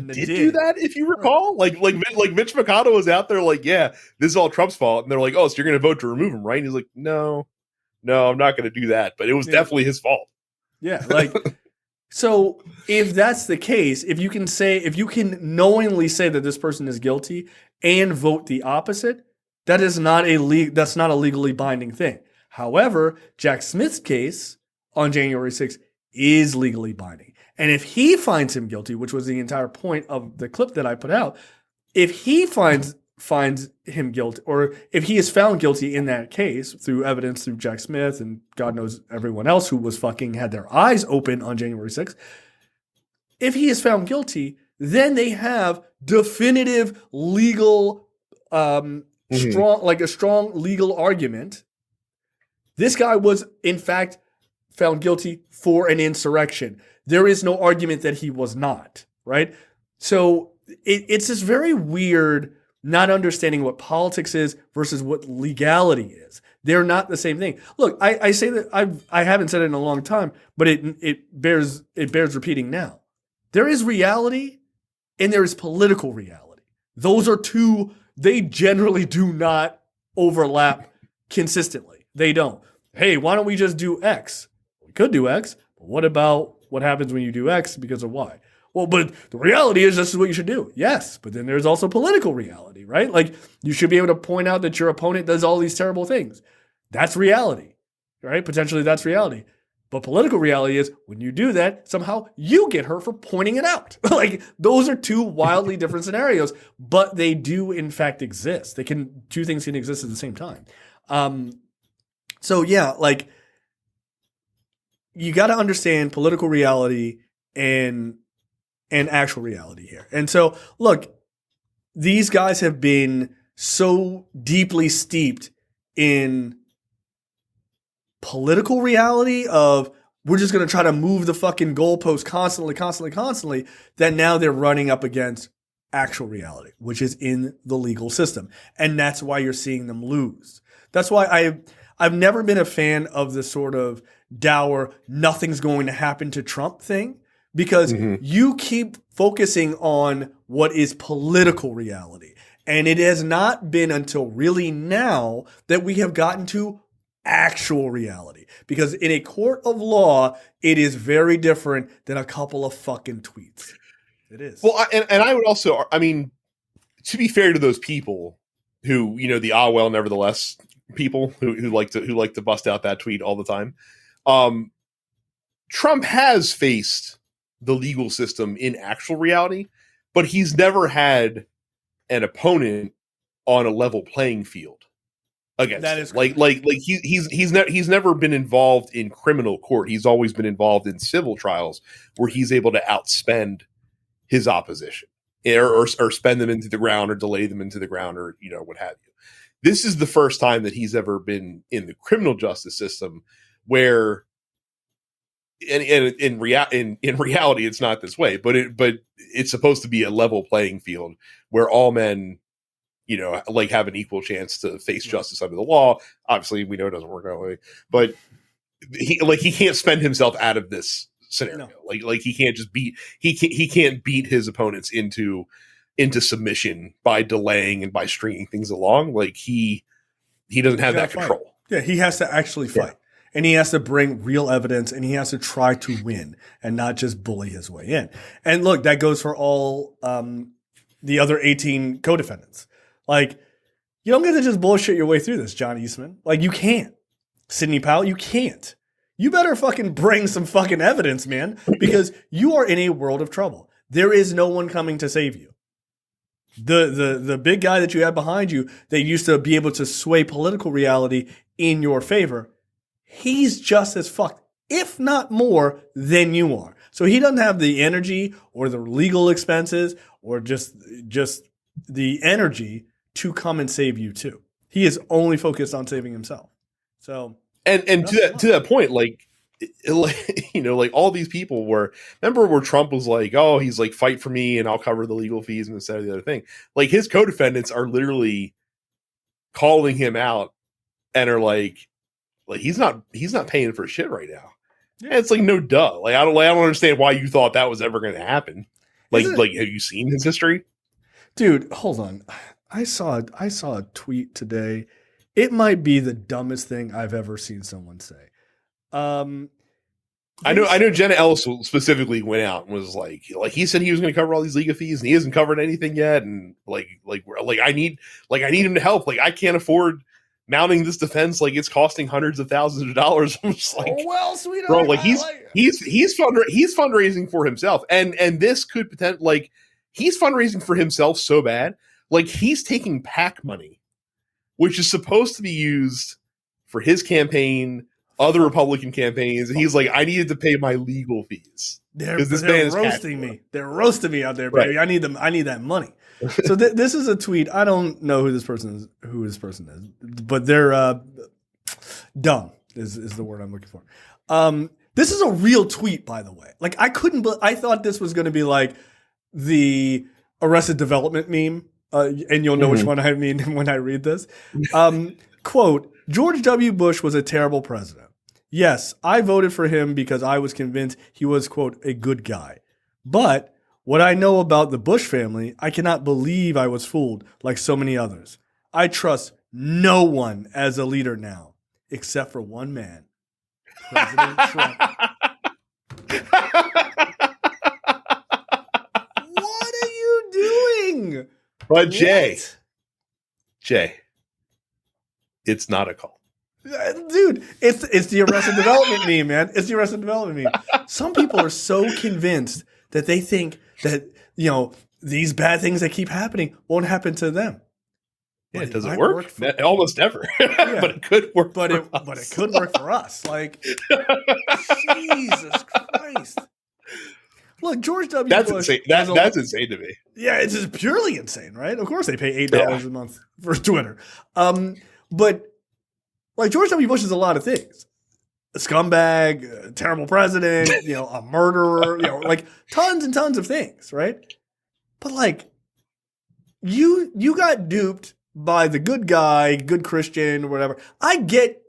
did do that, if you recall. Like Mitch McConnell was out there like, yeah, this is all Trump's fault. And they're like, oh, so you're going to vote to remove him, right? And he's like, no, I'm not going to do that. But it was definitely his fault. Yeah. Like, so if that's the case, if you can knowingly say that this person is guilty and vote the opposite, that's not a legally binding thing. However, Jack Smith's case on January 6th is legally binding. And if he finds him guilty, which was the entire point of the clip that I put out, if he finds him guilty, or if he is found guilty in that case through evidence through Jack Smith and God knows everyone else who was fucking had their eyes open on January 6th, if he is found guilty, then they have definitive legal, strong legal argument. This guy was in fact found guilty for an insurrection. There is no argument that he was not, right? So it's this very weird not understanding what politics is versus what legality is. They're not the same thing. Look, I say that I haven't said it in a long time, but it bears repeating now. There is reality and there is political reality. Those are two, they generally do not overlap consistently. They don't. Hey, why don't we just do X? We could do X, but what about what happens when you do X because of Y? Well, but the reality is this is what you should do. Yes, but then there's also political reality, right? Like you should be able to point out that your opponent does all these terrible things. That's reality, right? Potentially that's reality. But political reality is when you do that, somehow you get hurt for pointing it out. Like those are two wildly different scenarios, but they do in fact exist. Two things can exist at the same time. So yeah, like you got to understand political reality and actual reality here. And so, look, these guys have been so deeply steeped in political reality of we're just going to try to move the fucking goalpost constantly, that now they're running up against actual reality, which is in the legal system. And that's why you're seeing them lose. That's why I've never been a fan of the sort of dour, nothing's going to happen to Trump thing. Because you keep focusing on what is political reality. And it has not been until really now that we have gotten to actual reality. Because in a court of law, it is very different than a couple of fucking tweets. It is. Well, and I would also, I mean, to be fair to those people who, you know, the well, nevertheless people who like to bust out that tweet all the time. Trump has faced the legal system in actual reality, but he's never had an opponent on a level playing field against that him. is like he's never been involved in criminal court. He's always been involved in civil trials where he's able to outspend his opposition or spend them into the ground or delay them into the ground or, you know, what have you. This is the first time that he's ever been in the criminal justice system where and in reality, it's not this way, but it's supposed to be a level playing field where all men, you know, like have an equal chance to face justice under the law. Obviously, we know it doesn't work that way, but he can't spend himself out of this scenario. No. Like he can't just he can't beat his opponents into submission by delaying and by stringing things along. Like he doesn't have that control. Yeah, he has to actually fight. Yeah. And he has to bring real evidence and he has to try to win and not just bully his way in. And look, that goes for all the other 18 co-defendants. Like, you don't get to just bullshit your way through this, John Eastman. Like, you can't. Sidney Powell, you can't. You better fucking bring some fucking evidence, man, because you are in a world of trouble. There is no one coming to save you. The big guy that you have behind you that used to be able to sway political reality in your favor, he's just as fucked, if not more, than you are. So he doesn't have the energy or the legal expenses or just the energy to come and save you too. He is only focused on saving himself. So and to that point, like you know, like all these people remember where Trump was like, oh, he's like, fight for me and I'll cover the legal fees and this, that, or the other thing. Like his co-defendants are literally calling him out and are like he's not paying for shit right now. Yeah. And it's like, no duh. Like I don't understand why you thought that was ever going to happen. Like have you seen his history? Dude, hold on. I saw a tweet today. It might be the dumbest thing I've ever seen someone say. I know Jenna Ellis specifically went out and was like he said he was going to cover all these legal fees and he hasn't covered anything yet. And like I need him to help. Like I can't afford mounting this defense like it's costing hundreds of thousands of dollars. I'm just like, oh, well, sweetheart, bro, like he's fundraising for himself, and this could potentially, like, he's fundraising for himself so bad, like he's taking PAC money, which is supposed to be used for his campaign, other Republican campaigns, and he's like, I needed to pay my legal fees because this man is roasting me. They're roasting me out there, baby. Right. I need them. I need that money. So this is a tweet. I don't know who this person is, but they're dumb is the word I'm looking for. This is a real tweet, by the way. Like, I thought this was going to be like the Arrested Development meme, and you'll know which one I mean when I read this. Quote, George W. Bush was a terrible president. Yes, I voted for him because I was convinced he was, quote, a good guy. But what I know about the Bush family, I cannot believe I was fooled like so many others. I trust no one as a leader now, except for one man, President Trump. What are you doing? But Jay, it's not a cult. Dude, it's the Arrested Development meme, man. It's the Arrested Development meme. Some people are so convinced that they think that, these bad things that keep happening won't happen to them. Yeah, it doesn't work. Almost never. Yeah. But it could work. But it could work for us. Like, Jesus Christ. Look, George W. Bush. Insane. That's insane to me. Yeah, it's just purely insane, right? Of course they pay $8 a month for Twitter. But like, George W. Bush is a lot of things. A scumbag, a terrible president, a murderer, like tons and tons of things, right? But like, you got duped by the good guy, good Christian, or whatever. I get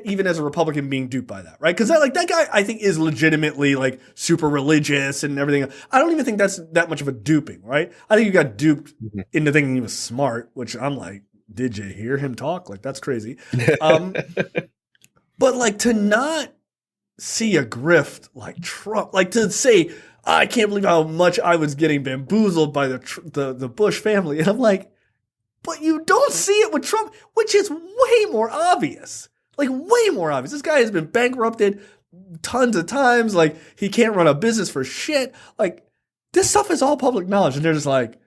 even as a Republican being duped by that, right? Because that guy, I think, is legitimately like super religious and everything. I don't even think that's that much of a duping, right? I think you got duped into thinking he was smart, which I'm like, did you hear him talk? Like, that's crazy. But like, to not see a grift like Trump, like to say, I can't believe how much I was getting bamboozled by the Bush family. And I'm like, but you don't see it with Trump, which is way more obvious. Like, way more obvious. This guy has been bankrupted tons of times. Like, he can't run a business for shit. Like, this stuff is all public knowledge. And they're just like,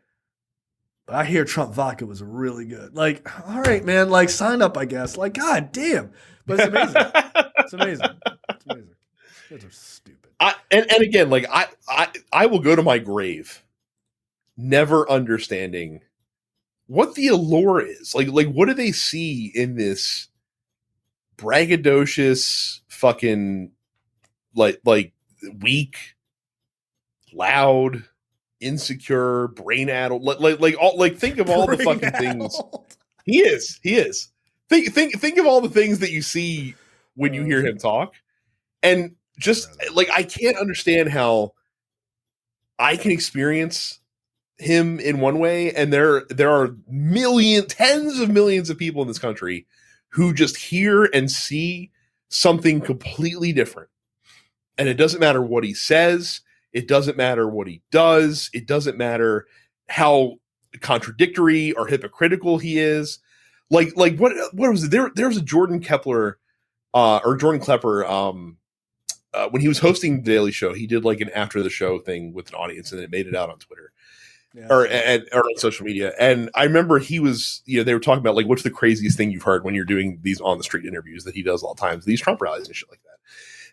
but I hear Trump vodka was really good. Like, all right, man, like, sign up, I guess. Like, God damn. But it's amazing. It's amazing. It's amazing. Those are stupid. And again, like, I will go to my grave never understanding what the allure is. Like what do they see in this braggadocious fucking like weak, loud, insecure, brain-addled, like think of all the fucking things. He is. Think of all the things that you see when you hear him talk, and just like, I can't understand how I can experience him in one way, and there are tens of millions of people in this country who just hear and see something completely different. And it doesn't matter what he says, it doesn't matter what he does, it doesn't matter how contradictory or hypocritical he is. Like what was it? There was a Jordan Klepper, when he was hosting the Daily Show, he did like an after the show thing with an audience, and it made it out on Twitter. Yeah. Or on social media. And I remember he was, they were talking about like, what's the craziest thing you've heard when you're doing these on the street interviews that he does all the time, these Trump rallies and shit like that.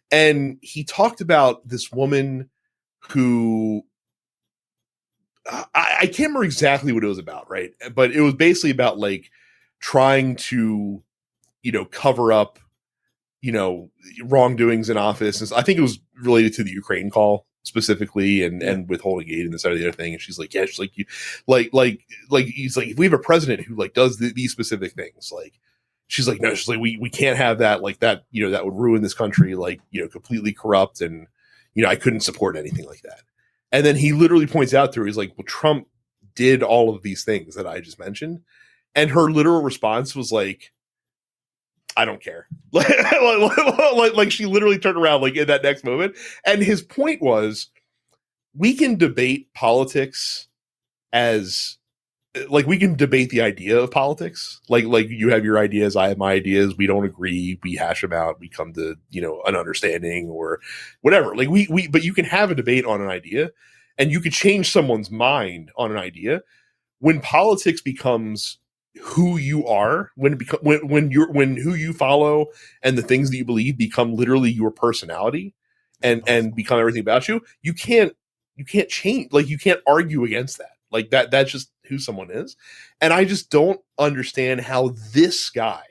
And he talked about this woman who I can't remember exactly what it was about, right? But it was basically about like trying to, cover up, wrongdoings in office. I think it was related to the Ukraine call specifically, and withholding aid and this or the other thing. And she's like, yeah, she's like, you like he's like, if we have a president who like does these specific things, like, she's like, no, she's like, we can't have that, like that, that would ruin this country, like, completely corrupt, and I couldn't support anything like that. And then he literally points out to her, he's like, well, Trump did all of these things that I just mentioned, and her literal response was like, I don't care. like she literally turned around like in that next moment. And his point was, we can debate politics as like we can debate the idea of politics. Like you have your ideas, I have my ideas. We don't agree. We hash them out. We come to, an understanding or whatever. Like but you can have a debate on an idea, and you could change someone's mind on an idea. When politics becomes who you are, when who you follow and the things that you believe become literally your personality and become everything about you, you can't change. Like you can't argue against that. Like that's just who someone is. And I just don't understand how this guy,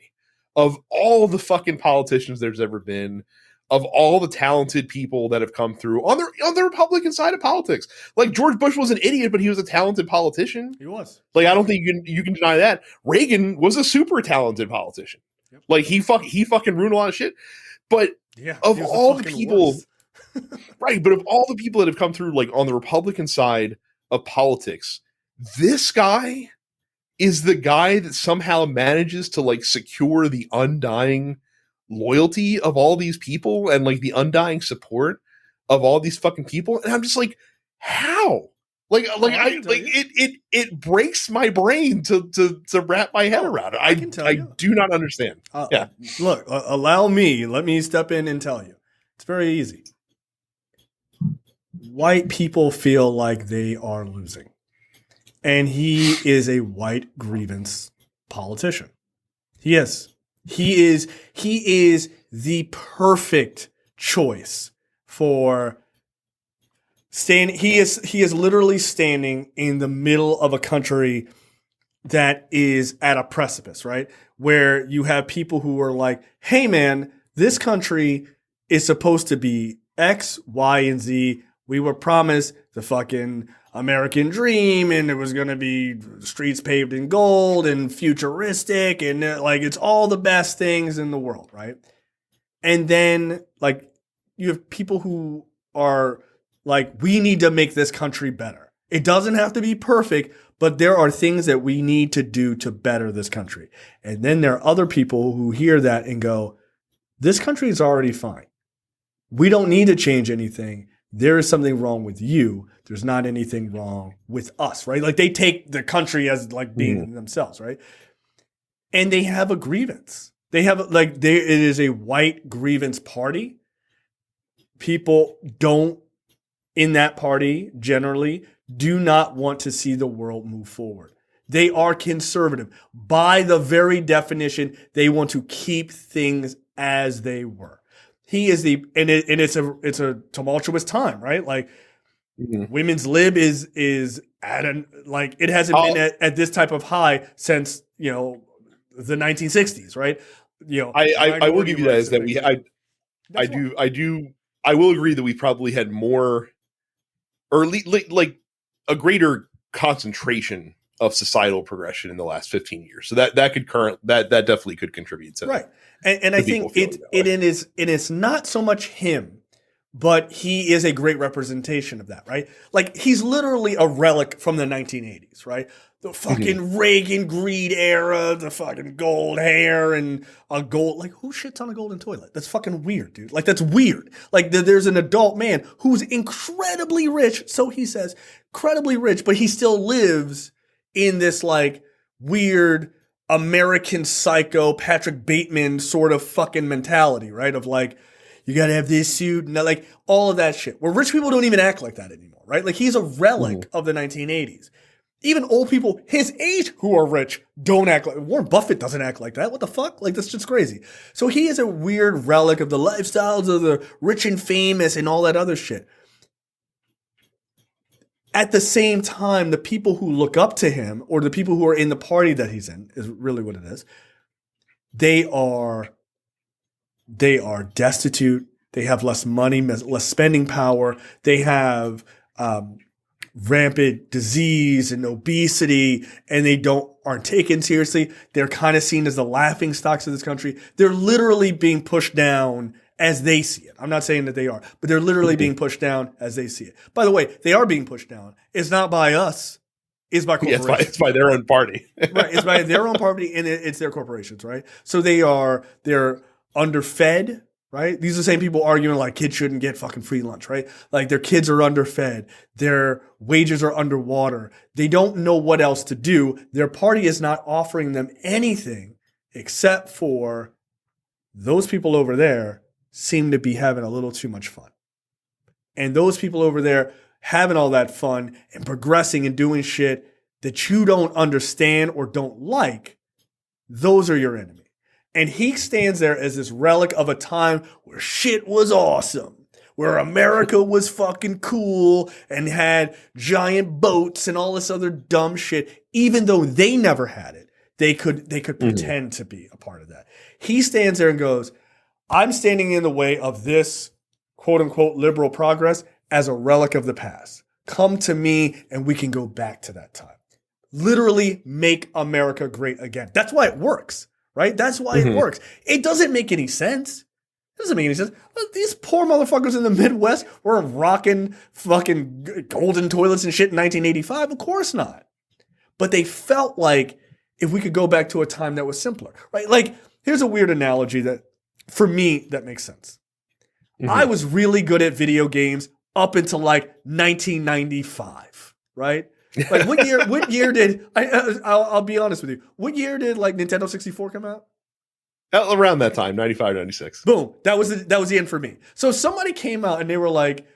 of all the fucking politicians there's ever been, of all the talented people that have come through on the Republican side of politics, like George Bush was an idiot, but he was a talented politician. He was. Like, I don't think you can deny that. Reagan was a super talented politician. Yep. Like he fucking ruined a lot of shit. But of all the people, right? But of all the people that have come through, like on the Republican side of politics, this guy is the guy that somehow manages to like secure the undying loyalty of all these people and like the undying support of all these fucking people. And I'm just like, how? It breaks my brain to wrap my head around it. I do not understand. Look, let me step in and tell you. It's very easy. White people feel like they are losing. And he is a white grievance politician. He is the perfect choice for he is literally standing in the middle of a country that is at a precipice, right? Where you have people who are like, hey man, this country is supposed to be X, Y, and Z. We were promised the fucking American dream, and it was going to be streets paved in gold and futuristic, and like it's all the best things in the world, right? And then like you have people who are like, we need to make this country better. It doesn't have to be perfect, but there are things that we need to do to better this country. And then there are other people who hear that and go, this country is already fine. We don't need to change anything. There is something wrong with you. There's not anything wrong with us, right? Like they take the country as like being themselves, right? And they have a grievance. They have it is a white grievance party. People in that party generally do not want to see the world move forward. They are conservative. By the very definition, they want to keep things as they were. He is it's a tumultuous time, right? Like women's lib is at it hasn't been at this type of high since, the 1960s, right? I will give you that is that I will agree that we probably had more, or like a greater concentration of societal progression in the last 15 years. So that definitely could contribute to right. And I think it's not so much him, but he is a great representation of that, right? Like he's literally a relic from the 1980s, right? The fucking Reagan greed era, the fucking gold hair and a gold, like who shits on a golden toilet? That's fucking weird, dude. Like that's weird. Like there's an adult man who's incredibly rich. So he says incredibly rich, but he still lives in this like weird American Psycho, Patrick Bateman sort of fucking mentality, right? Of like, you gotta have this suit and like all of that shit. Where rich people don't even act like that anymore, right? Like he's a relic of the 1980s. Even old people his age who are rich don't act like Warren Buffett doesn't act like that. What the fuck? Like that's just crazy. So he is a weird relic of the lifestyles of the rich and famous and all that other shit. At the same time, the people who look up to him or the people who are in the party that he's in is really what it is. They are destitute. They have less money, less spending power. They have rampant disease and obesity, and they aren't taken seriously. They're kind of seen as the laughing stocks of this country. They're literally being pushed down as they see it. I'm not saying that they are, but they're literally being pushed down as they see it. By the way, they are being pushed down. It's not by us. It's by corporations. Yeah, it's by their own party. Right. It's by their own party, and it's their corporations, right? So they're underfed. right? These are the same people arguing like kids shouldn't get fucking free lunch, right? Like their kids are underfed, their wages are underwater. They don't know what else to do. Their party is not offering them anything except for those people over there seem to be having a little too much fun. And those people over there having all that fun and progressing and doing shit that you don't understand or don't like, those are your enemy. And he stands there as this relic of a time where shit was awesome, where America was fucking cool and had giant boats and all this other dumb shit. Even though they never had it, they could pretend to be a part of that. He stands there and goes, I'm standing in the way of this quote unquote liberal progress as a relic of the past. Come to me and we can go back to that time. Literally make America great again. That's why it works. Right? That's why it works. It doesn't make any sense. It doesn't make any sense. These poor motherfuckers in the Midwest were rocking fucking golden toilets and shit in 1985. Of course not. But they felt like if we could go back to a time that was simpler, right? Like, here's a weird analogy that, for me, that makes sense. I was really good at video games up until like 1995, right? Like what year did I'll be honest with you. What year did like Nintendo 64 come out? Around that time, 95, 96. Boom. That was the end for me. So somebody came out and they were like,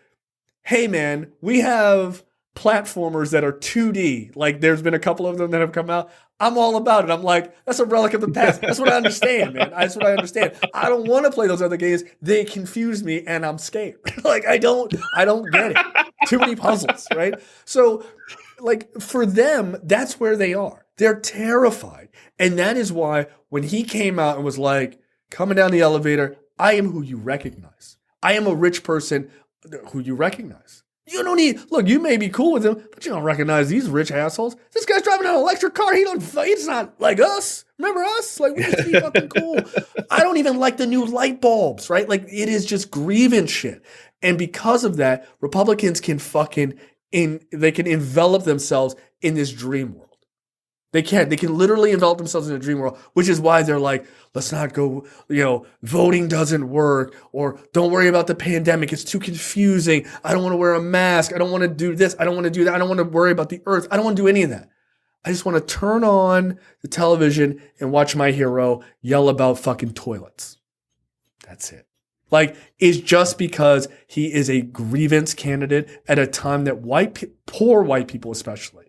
hey man, we have platformers that are 2D. Like there's been a couple of them that have come out. I'm all about it. I'm like, that's a relic of the past. That's what I understand, man. That's what I understand. I don't want to play those other games. They confuse me and I'm scared. Like I don't get it. Too many puzzles, right? So like for them, that's where they are. They're terrified. And that is why when he came out and was like, coming down the elevator, I am who you recognize. I am a rich person who you recognize. You don't need, look, you may be cool with him, but you don't recognize these rich assholes. This guy's driving an electric car. He's not like us. Remember us? Like we used to be fucking cool. I don't even like the new light bulbs, right? Like it is just grievance shit. And because of that, Republicans can they can envelop themselves in this dream world. They can literally envelop themselves in a dream world, which is why they're like, let's not go, voting doesn't work, or don't worry about the pandemic. It's too confusing. I don't want to wear a mask. I don't want to do this. I don't want to do that. I don't want to worry about the earth. I don't want to do any of that. I just want to turn on the television and watch my hero yell about fucking toilets. That's it. Like, it's just because he is a grievance candidate at a time that poor white people especially,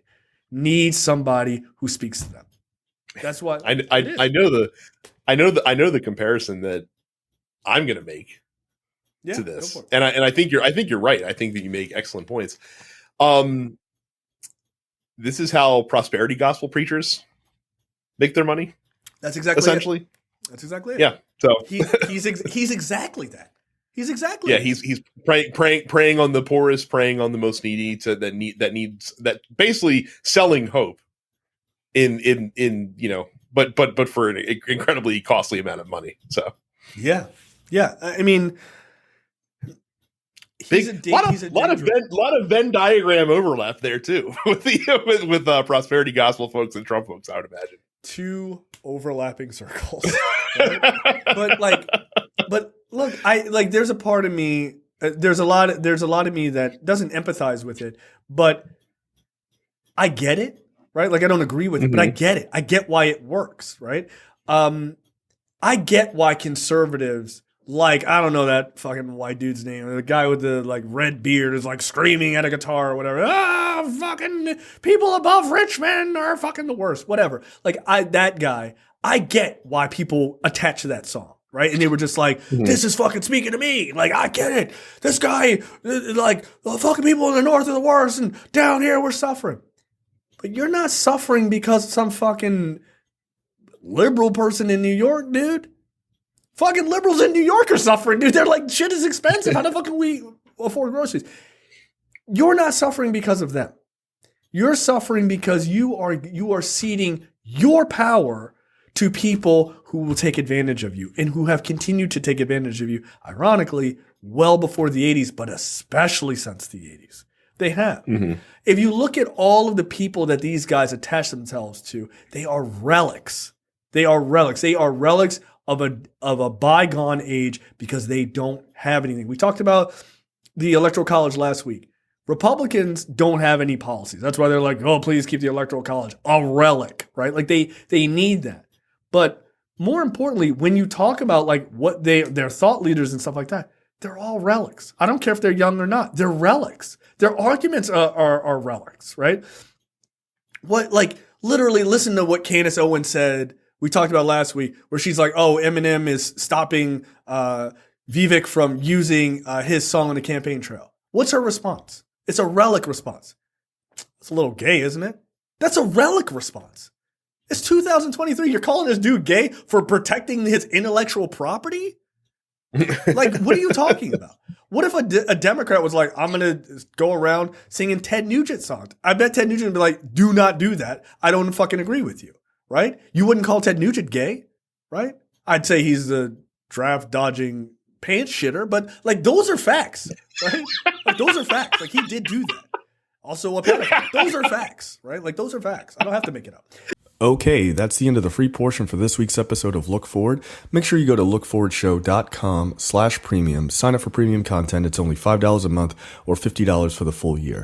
need somebody who speaks to them. That's what I know the comparison that I'm going to make to this, and I think you're right. I think that you make excellent points. This is how prosperity gospel preachers make their money. That's exactly essentially. It. That's exactly it. Yeah. So he's exactly that. He's exactly that. He's preying on the poorest, preying on the most needy, that basically selling hope in but for an incredibly costly amount of money. So yeah. I mean, a lot of Venn diagram overlap there too with prosperity gospel folks and Trump folks, I would imagine. Two overlapping circles. Right? but look, there's a part of me, there's a lot of me that doesn't empathize with it, but I get it, right? Like I don't agree with it, but I get it. I get why it works, right? I get why conservatives, like, I don't know that fucking white dude's name, the guy with the like red beard is like screaming at a guitar or whatever. Fucking people above rich men are fucking the worst, whatever. Like that guy, I get why people attach to that song, right? And they were just like, this is fucking speaking to me. Like, I get it. This guy, like, the fucking people in the north are the worst and down here we're suffering. But you're not suffering because some fucking liberal person in New York, dude. Fucking liberals in New York are suffering, dude. They're like, shit is expensive. How the fuck can we afford groceries? You're not suffering because of them. You're suffering because you are ceding your power to people who will take advantage of you and who have continued to take advantage of you, ironically, well before the 80s, but especially since the 80s. They have. If you look at all of the people that these guys attach themselves to, they are relics. They are relics. They are relics of a bygone age because they don't have anything. We talked about the Electoral College last week. Republicans don't have any policies. That's why they're like, oh, please keep the Electoral College a relic, right? Like they need that. But more importantly, when you talk about like what their thought leaders and stuff like that, they're all relics. I don't care if they're young or not. They're relics. Their arguments are relics, right? What, like, literally listen to what Candace Owens said. We talked about last week where she's like, oh, Eminem is stopping Vivek from using his song on the campaign trail. What's her response? It's a relic response. It's a little gay, isn't it? That's a relic response. It's 2023. You're calling this dude gay for protecting his intellectual property? Like, what are you talking about? What if a Democrat was like, I'm going to go around singing Ted Nugent songs? I bet Ted Nugent would be like, do not do that. I don't fucking agree with you, right? You wouldn't call Ted Nugent gay, right? I'd say he's the draft dodging pants shitter, but like those are facts, right? Like those are facts. Like he did do that. Also a pedophile. Those are facts, right? Like those are facts. I don't have to make it up. Okay, that's the end of the free portion for this week's episode of Look Forward. Make sure you go to lookforwardshow.com/premium. Sign up for premium content. It's only $5 a month or $50 for the full year.